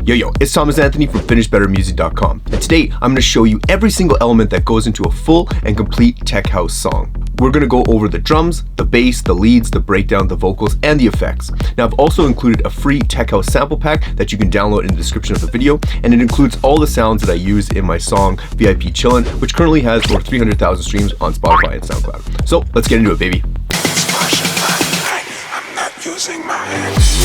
Yo, it's Thomas Anthony from FinishBetterMusic.com, and today I'm going to show you every single element that goes into a full and complete tech house song. We're going to go over the drums, the bass, the leads, the breakdown, the vocals, and the effects. Now I've also included a free tech house sample pack that you can download in the description of the video, and it includes all the sounds that I use in my song VIP Chillin', which currently has over 300,000 streams on Spotify and SoundCloud. So let's get into it, baby. I'm not using my hands.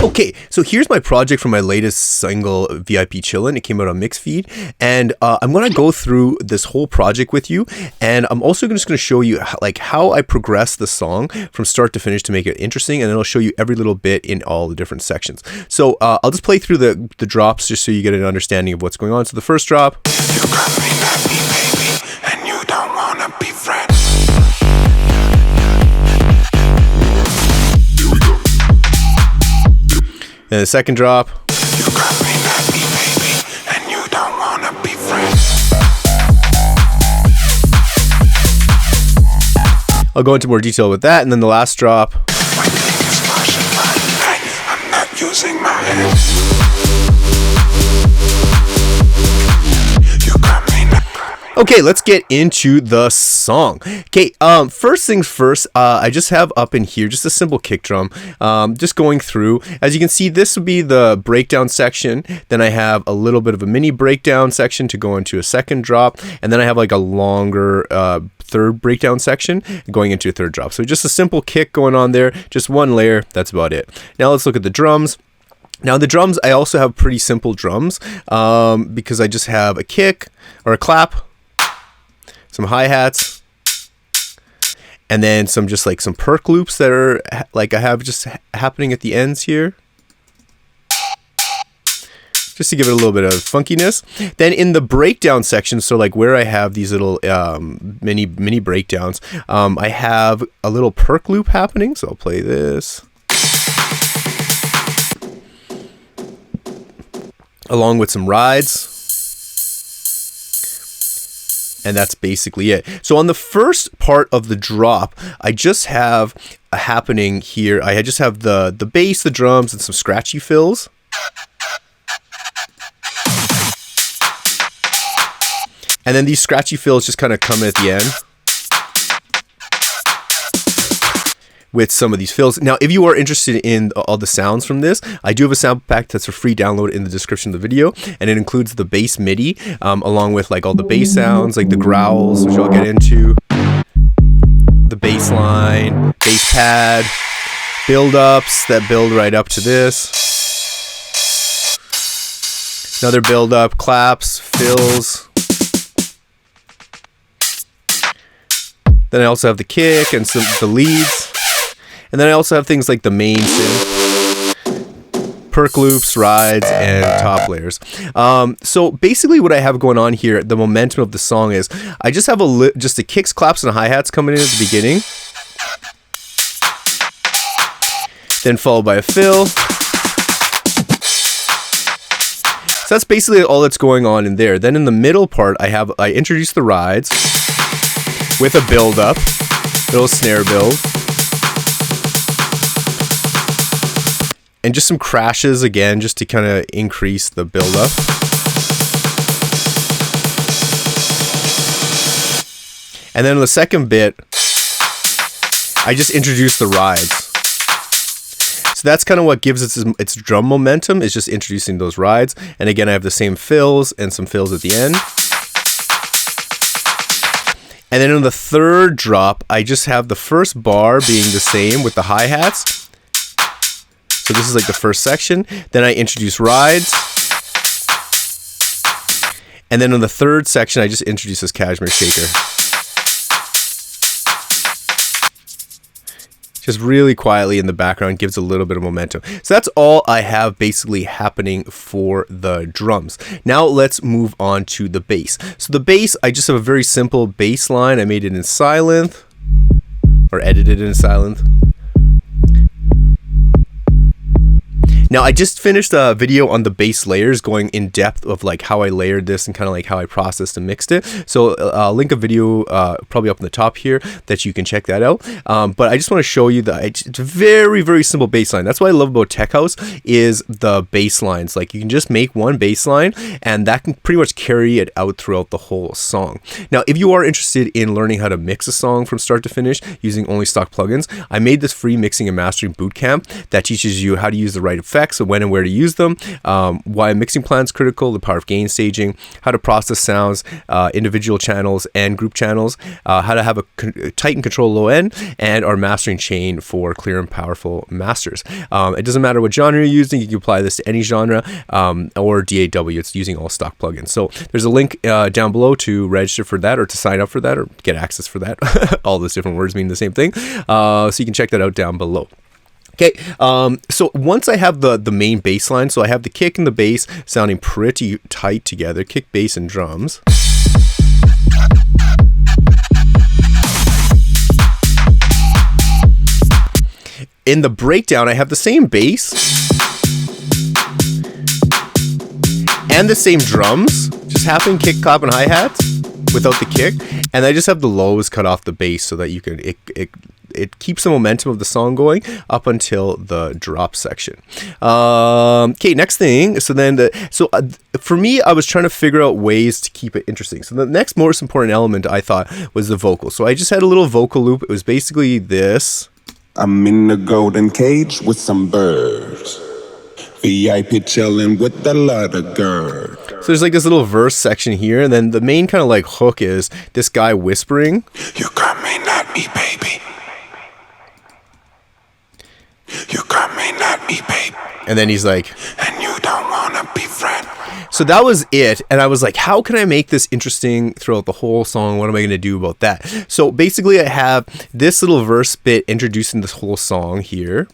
Okay, so here's my project from my latest single, VIP Chillin'. It came out on Mixfeed, and I'm going to go through this whole project with you, and I'm also just going to show you how I progress the song from start to finish to make it interesting, and then I'll show you every little bit in all the different sections. So I'll just play through the drops just so you get an understanding of what's going on. So the first drop. You got me, not me, baby, and you don't want to be friends. And the second drop. You got me, not me, baby, and you don't wanna be friends. I'll go into more detail with that, and then the last drop. My thing is Martian line. I'm not using my hands. You got me, not. Okay, let's get into the song. Okay, first things first, I just have up in here just a simple kick drum, just going through. As you can see, this would be the breakdown section. Then I have a little bit of a mini breakdown section to go into a second drop, and then I have like a longer third breakdown section going into a third drop. So just a simple kick going on there, just one layer, that's about it. Now let's look at the drums. Now the drums, I also have pretty simple drums because I just have a kick or a clap, some hi-hats, and then some perk loops that are like I have just happening at the ends here, just to give it a little bit of funkiness. Then in the breakdown section, so like where I have these little mini breakdowns, I have a little perk loop happening. So I'll play this along with some rides. And that's basically it. So on the first part of the drop, I just have a happening here. I just have the bass, the drums, and some scratchy fills. And then these scratchy fills just kind of come at the end with some of these fills. Now, if you are interested in all the sounds from this, I do have a sample pack that's a free download in the description of the video, and it includes the bass MIDI, along with like all the bass sounds, like the growls, which I'll get into, the bass line, bass pad, build-ups that build right up to this, another build-up, claps, fills. Then I also have the kick and the leads. And then I also have things like the main synth, perk loops, rides, and top layers. So basically what I have going on here, the momentum of the song is, I just have just the kicks, claps, and hi-hats coming in at the beginning. Then followed by a fill. So that's basically all that's going on in there. Then in the middle part, I introduce the rides with a build-up, little snare build. And just some crashes again, just to kind of increase the build-up. And then in the second bit, I just introduce the rides. So that's kind of what gives its drum momentum, is just introducing those rides. And again, I have the same fills and some fills at the end. And then in the third drop, I just have the first bar being the same with the hi-hats. So this is like the first section. Then I introduce rides. And then in the third section, I just introduce this cashmere shaker. Just really quietly in the background, gives a little bit of momentum. So that's all I have basically happening for the drums. Now let's move on to the bass. So the bass, I just have a very simple bass line. I made it in Silent, or edited in Silent. Now I just finished a video on the bass layers, going in depth of like how I layered this and kind of like how I processed and mixed it. So I'll link a video probably up in the top here that you can check that out. But I just want to show you that it's a very, very simple bass line. That's what I love about tech house is the bass lines. Like you can just make one bass line and that can pretty much carry it out throughout the whole song. Now, if you are interested in learning how to mix a song from start to finish using only stock plugins, I made this free mixing and mastering bootcamp that teaches you how to use the right effects, so when and where to use them, why a mixing plan is critical, the power of gain staging, how to process sounds, individual channels and group channels, how to have a tight and control low end, and our mastering chain for clear and powerful masters. It doesn't matter what genre you're using, you can apply this to any genre, or DAW, it's using all stock plugins. So there's a link down below to register for that, or to sign up for that, or get access for that. All those different words mean the same thing. So you can check that out down below. Okay, so once I have the main bass line, so I have the kick and the bass sounding pretty tight together, kick, bass, and drums. In the breakdown, I have the same bass and the same drums, just happening kick, clap, and hi-hats without the kick, and I just have the lows cut off the bass so that you can it keeps the momentum of the song going up until the drop section. Okay, next thing. So then, for me, I was trying to figure out ways to keep it interesting. So the next most important element I thought was the vocal. So I just had a little vocal loop. It was basically this. I'm in the golden cage with some birds. VIP chilling with a lot of girls. So there's like this little verse section here, and then the main kind of like hook is this guy whispering. You coming at me, baby. You coming at me, baby. And then he's like, and you don't wanna be friends. So that was it, and I was like, how can I make this interesting throughout the whole song? What am I going to do about that? So basically I have this little verse bit introducing this whole song here.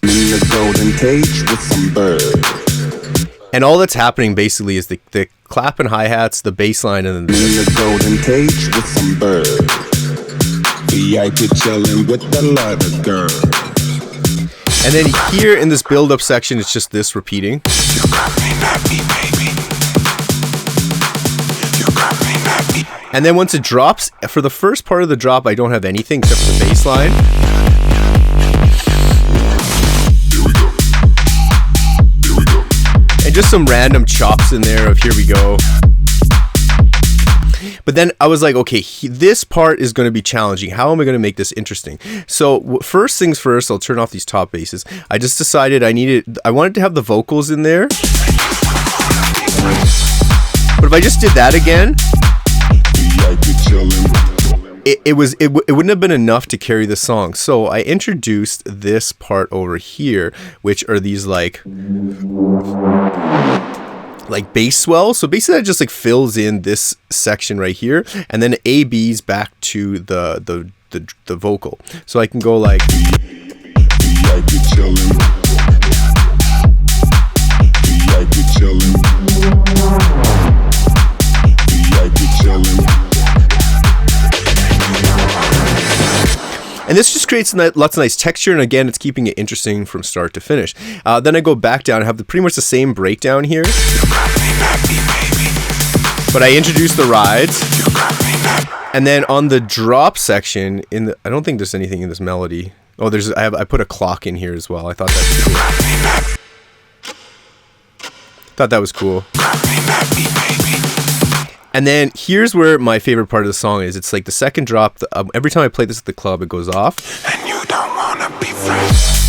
In the golden cage with some birds. And all that's happening basically is the clap and hi-hats, the bass line, and then this. In the golden cage with some birds. VIP chilling with a lot of girls. And then here in this build-up section, it's just this repeating. You coming at me, baby. You coming at me. And then once it drops, for the first part of the drop, I don't have anything except for the bass line. And just some random chops in there of here we go. But then I was like, okay, this part is going to be challenging. How am I going to make this interesting? So first things first, I'll turn off these top basses. I just decided I wanted to have the vocals in there. But if I just did that again, it wouldn't have been enough to carry the song. So I introduced this part over here, which are these like bass swells. So basically that just like fills in this section right here, and then A B's back to the vocal. So I can go like and this just creates lots of nice texture, and again, it's keeping it interesting from start to finish. Then I go back down and have pretty much the same breakdown here. But I introduce the rides. And then on the drop section, I don't think there's anything in this melody. Oh, I put a clock in here as well. I thought that was cool. And then here's where my favorite part of the song is. It's like the second drop. Every time I play this at the club, it goes off. And you don't wanna be friends.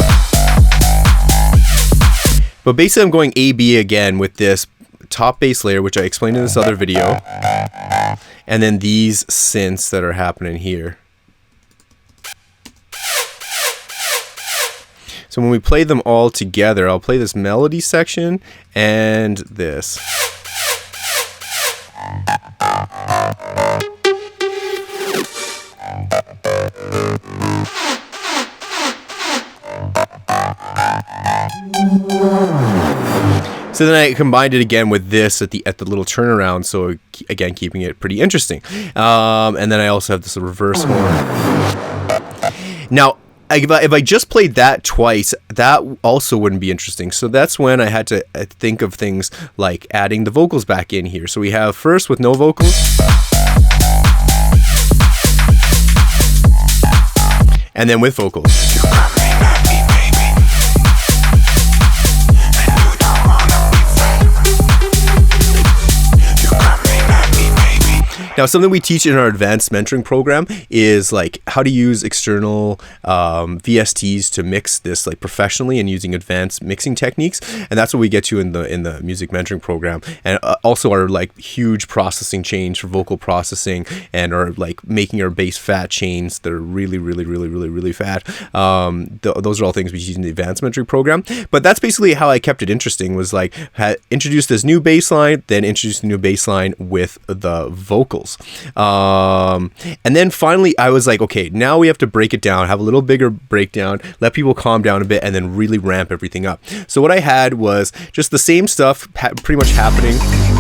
But basically, I'm going A-B again with this top bass layer, which I explained in this other video. And then these synths that are happening here. So when we play them all together, I'll play this melody section and this. So then I combined it again with this at the little turnaround, so again keeping it pretty interesting. And then I also have this reverse horn. Now, if I just played that twice, that also wouldn't be interesting. So that's when I had to think of things like adding the vocals back in here. So we have first with no vocals, and then with vocals. Now, something we teach in our advanced mentoring program is like how to use external VSTs to mix this like professionally and using advanced mixing techniques, and that's what we get to in the music mentoring program. And also our like huge processing chains for vocal processing, and our like making our bass fat chains that are really fat. Those are all things we teach in the advanced mentoring program. But that's basically how I kept it interesting, was like introduce this new bass line, then introduce the new bass line with the vocals. And then finally I was like, okay, now we have to break it down, have a little bigger breakdown, let people calm down a bit, and then really ramp everything up. So what I had was just the same stuff pretty much happening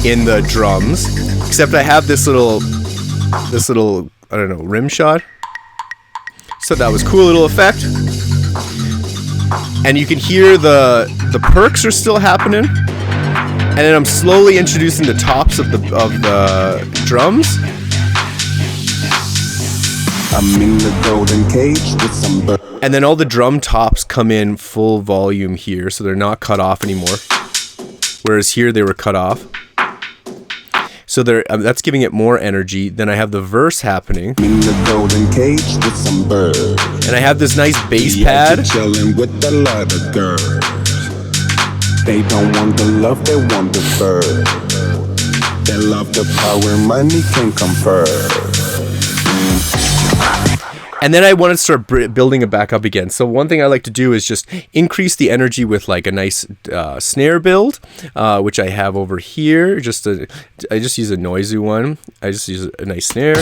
in the drums, except I have this little I don't know, rim shot. So that was cool little effect. And you can hear the perks are still happening. And then I'm slowly introducing the tops of the drums. I'm in the golden cage with some birds. And then all the drum tops come in full volume here, so they're not cut off anymore. Whereas here they were cut off. So that's giving it more energy. Then I have the verse happening. I'm in the golden cage with some birds. And I have this nice bass pad. Chilling with a lot of girls. They don't want the love, they want the bird. They love the power money can confer. And then I wanted to start building it back up again. So one thing I like to do is just increase the energy with like a nice snare build, which I have over here. I just use a noisy one. I just use a nice snare.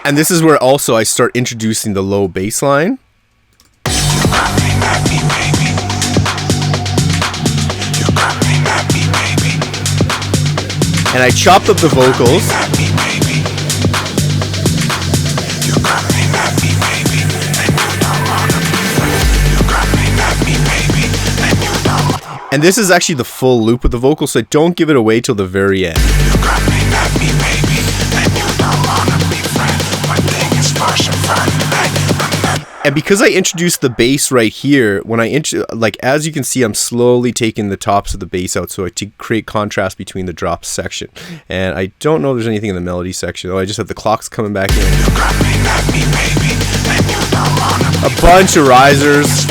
And this is where also I start introducing the low bass line. And I chopped up the vocals. And this is actually the full loop of the vocals, so don't give it away till the very end. And because I introduced the bass right here, when as you can see, I'm slowly taking the tops of the bass out so to create contrast between the drop section. And I don't know if there's anything in the melody section. Oh, I just have the clocks coming back in. A bunch of risers.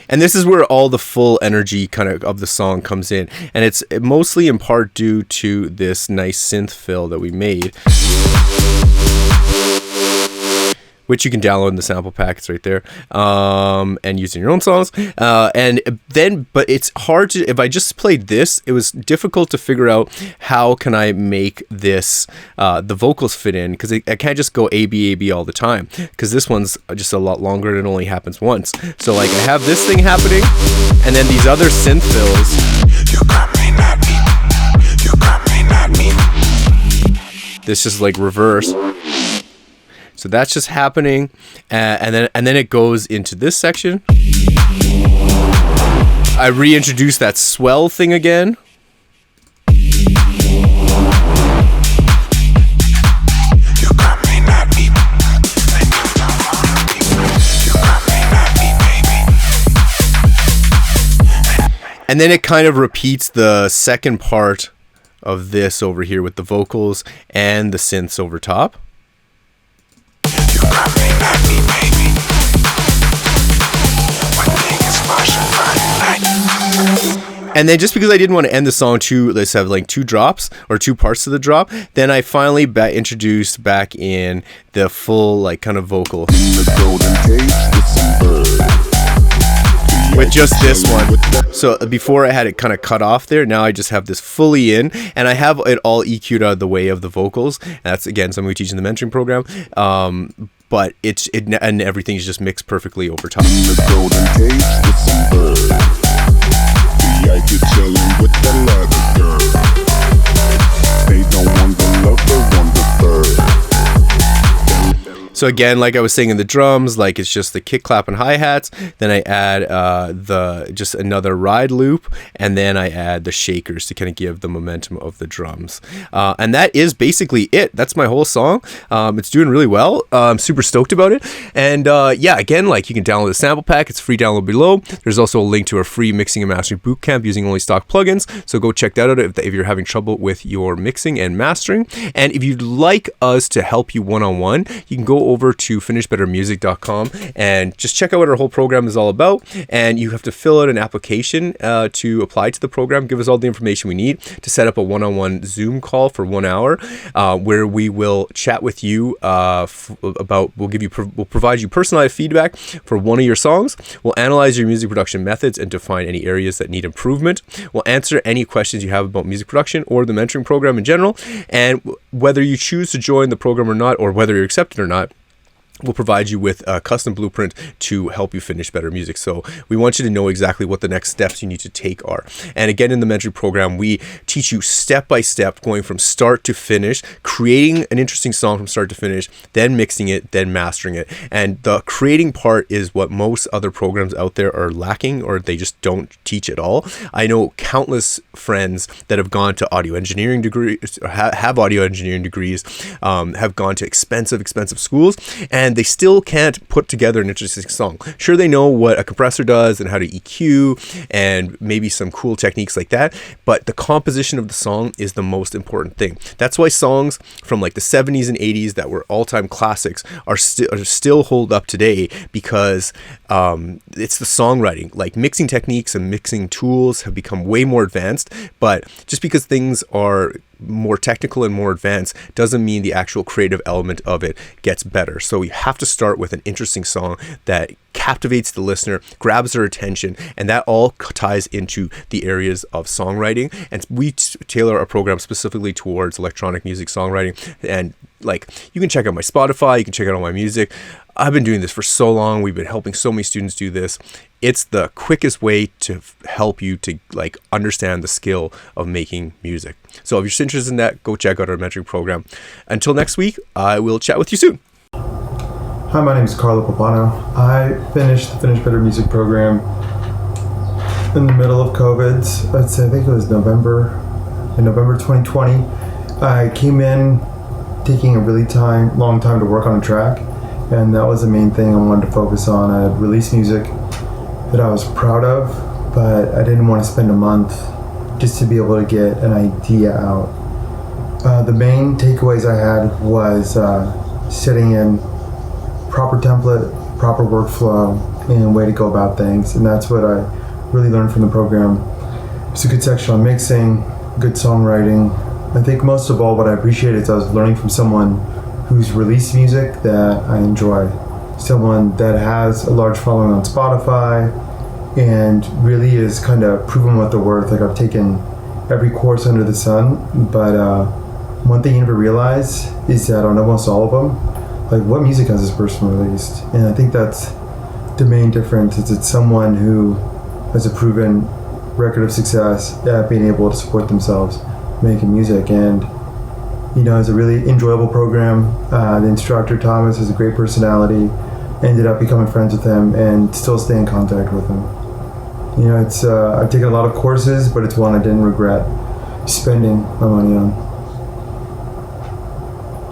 And this is where all the full energy kind of the song comes in. And it's mostly in part due to this nice synth fill that we made, which you can download in the sample packets right there, and use in your own songs. But it's hard to, if I just played this, it was difficult to figure out how can I make this, the vocals fit in, because I can't just go A, B, A, B all the time, because this one's just a lot longer and it only happens once. So like I have this thing happening, and then these other synth fills. This is like reverse. So that's just happening, and then it goes into this section. I reintroduce that swell thing again. And then it kind of repeats the second part of this over here with the vocals and the synths over top. And then just because I didn't want to end the song let's have like two drops or two parts of the drop, then I finally introduced back in the full like kind of vocal. In the golden cage with some birds. with just this one. So before I had it kind of cut off there, now I just have this fully in, and I have it all EQ'd out of the way of the vocals. And that's, again, something we teach in the mentoring program. But and everything's just mixed perfectly over top. The golden cage with some birds. The Ike chillin' with the leather girl. They don't want the love, they want the bird. So again, like I was saying in the drums, like it's just the kick, clap, and hi-hats. Then I add just another ride loop, and then I add the shakers to kind of give the momentum of the drums. And that is basically it. That's my whole song. It's doing really well. I'm super stoked about it. And yeah, again, like you can download the sample pack. It's free download below. There's also a link to our free mixing and mastering bootcamp using only stock plugins. So go check that out if you're having trouble with your mixing and mastering. And if you'd like us to help you one-on-one, you can go over to FinishBetterMusic.com and just check out what our whole program is all about. And you have to fill out an application to apply to the program. Give us all the information we need to set up a one-on-one Zoom call for 1 hour, where we will chat with you we'll provide you personalized feedback for one of your songs. We'll analyze your music production methods and define any areas that need improvement. We'll answer any questions you have about music production or the mentoring program in general. And whether you choose to join the program or not, or whether you're accepted or not, we'll provide you with a custom blueprint to help you finish better music. So we want you to know exactly what the next steps you need to take are. And again, in the mentoring program, we teach you step by step, going from start to finish, creating an interesting song from start to finish, then mixing it, then mastering it. And the creating part is what most other programs out there are lacking, or they just don't teach at all. I know countless friends that have gone to audio engineering degrees, have audio engineering degrees, have gone to expensive schools, and they still can't put together an interesting song. Sure, they know what a compressor does and how to EQ and maybe some cool techniques like that, but the composition of the song is the most important thing. That's why songs from like the 70s and 80s that were all-time classics are still hold up today, because it's the songwriting. Like mixing techniques and mixing tools have become way more advanced, but just because things are more technical and more advanced doesn't mean the actual creative element of it gets better. So you have to start with an interesting song that captivates the listener, grabs their attention, and that all ties into the areas of songwriting. And we tailor our program specifically towards electronic music songwriting. And like, you can check out my Spotify, you can check out all my music. I've been doing this for so long. We've been helping so many students do this. It's the quickest way to help you to like understand the skill of making music. So if you're interested in that, go check out our mentoring program. Until next week, I will chat with you soon. Hi, my name is Carlo Papano. I finished the Finish Better Music program in the middle of COVID. I think it was November 2020. I came in taking a really long time to work on a track, and that was the main thing I wanted to focus on. I had released music that I was proud of, but I didn't want to spend a month just to be able to get an idea out. The main takeaways I had was setting in proper template, proper workflow, and way to go about things, and that's what I really learned from the program. It's a good section on mixing, good songwriting. I think most of all what I appreciated is I was learning from someone who's released music that I enjoy. Someone that has a large following on Spotify and really is kind of proven what they're worth. Like, I've taken every course under the sun, but one thing you never realize is that on almost all of them, like, what music has this person released? And I think that's the main difference. It's someone who has a proven record of success at being able to support themselves making music. And you know, it's a really enjoyable program. The instructor, Thomas, has a great personality. Ended up becoming friends with him and still stay in contact with him. You know, it's I've taken a lot of courses, but it's one I didn't regret spending my money on.